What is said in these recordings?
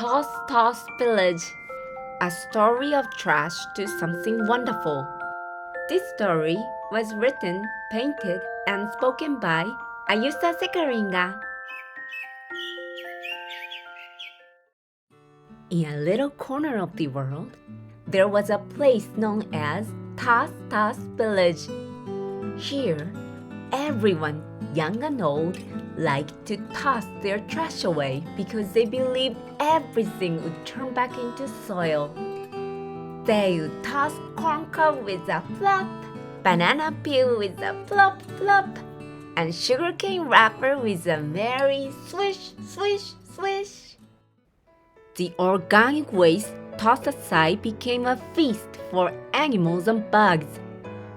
Toss Village, a story of trash to something wonderful. This story was written, painted, and spoken by Ayusa Sekaringa. In a little corner of the world, there was a place known as Toss Village. Here, everyone, young and old, liked to toss their trash away because they believed everything would turn back into soil. They would toss corn cob with a flop, banana peel with a flop flop, and sugarcane wrapper with a merry swish swish swish. The organic waste tossed aside became a feast for animals and bugs,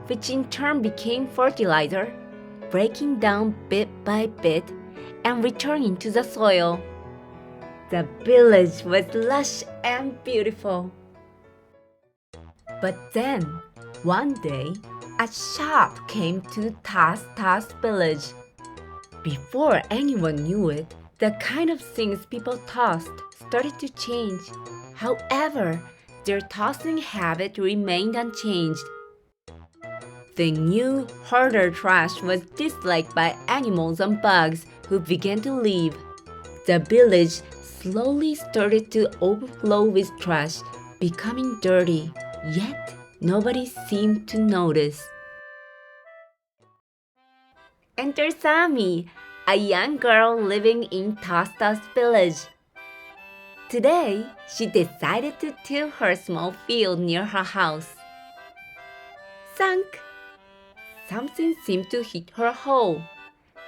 which in turn became fertilizer, breaking down bit by bit and returning to the soil. The village was lush and beautiful. But then, one day, a shop came to Toss Village. Before anyone knew it, the kind of things people tossed started to change. However, their tossing habit remained unchanged. The new, harder trash was disliked by animals and bugs who began to leave. The village slowly started to overflow with trash, becoming dirty, yet nobody seemed to notice. Enter Sami, a young girl living in Toss Village. Today, she decided to till her small field near her house. Thunk! Something seemed to hit her hoe.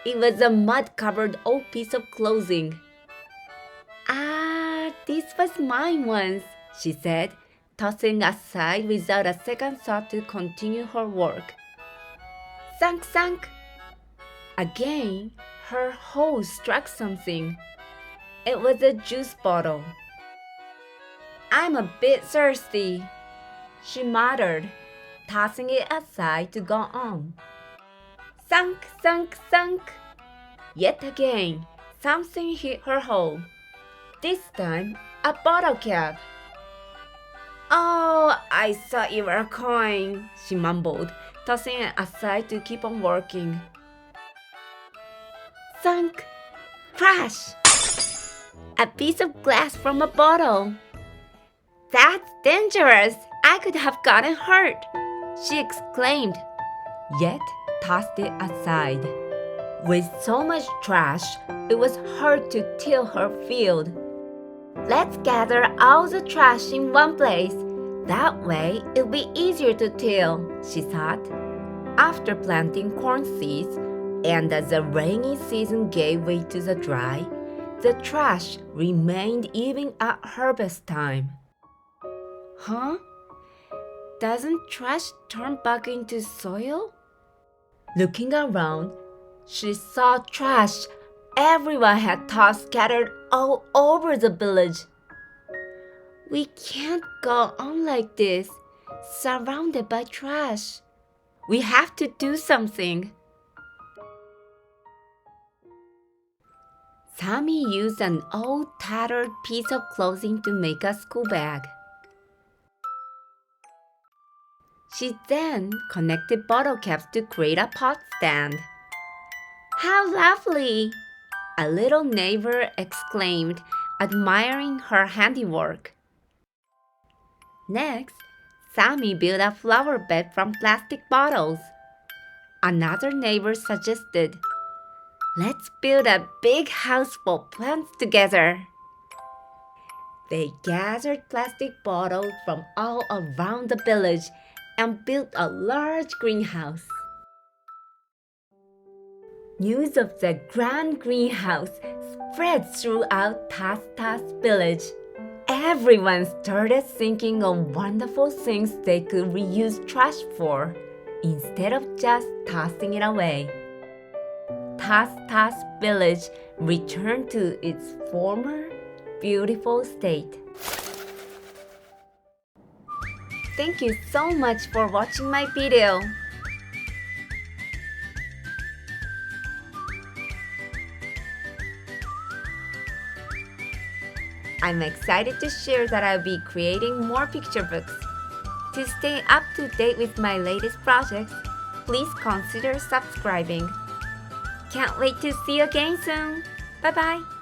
It was a mud-covered old piece of clothing. Ah, this was mine once, she said, tossing aside without a second thought to continue her work. Thunk, thunk! Again, her hoe struck something. It was a juice bottle. I'm a bit thirsty, she muttered, tossing it aside to go on. Thunk, thunk, thunk! Yet again, something hit her hoe. This time, a bottle cap. Oh, I thought you were a coin, she mumbled, tossing it aside to keep on working. Thunk! Crash! A piece of glass from a bottle. That's dangerous! I could have gotten hurt, she exclaimed, yet tossed it aside. With so much trash, it was hard to till her field. Let's gather all the trash in one place. That way, it'll be easier to till, she thought. After planting corn seeds, and as the rainy season gave way to the dry, the trash remained even at harvest time. Huh? Doesn't trash turn back into soil? Looking around, she saw trash everyone had tossed scattered all over the village. We can't go on like this, surrounded by trash. We have to do something. Sami used an old tattered piece of clothing to make a school bag. She then connected bottle caps to create a pot stand. How lovely! A little neighbor exclaimed, admiring her handiwork. Next, Sami built a flower bed from plastic bottles. Another neighbor suggested, let's build a big house for plants together. They gathered plastic bottles from all around the village and built a large greenhouse. News of the grand greenhouse spread throughout Toss Village. Everyone started thinking of wonderful things they could reuse trash for, instead of just tossing it away. Toss Village returned to its former beautiful state. Thank you so much for watching my video. I'm excited to share that I'll be creating more picture books. To stay up to date with my latest projects, please consider subscribing. Can't wait to see you again soon. Bye bye.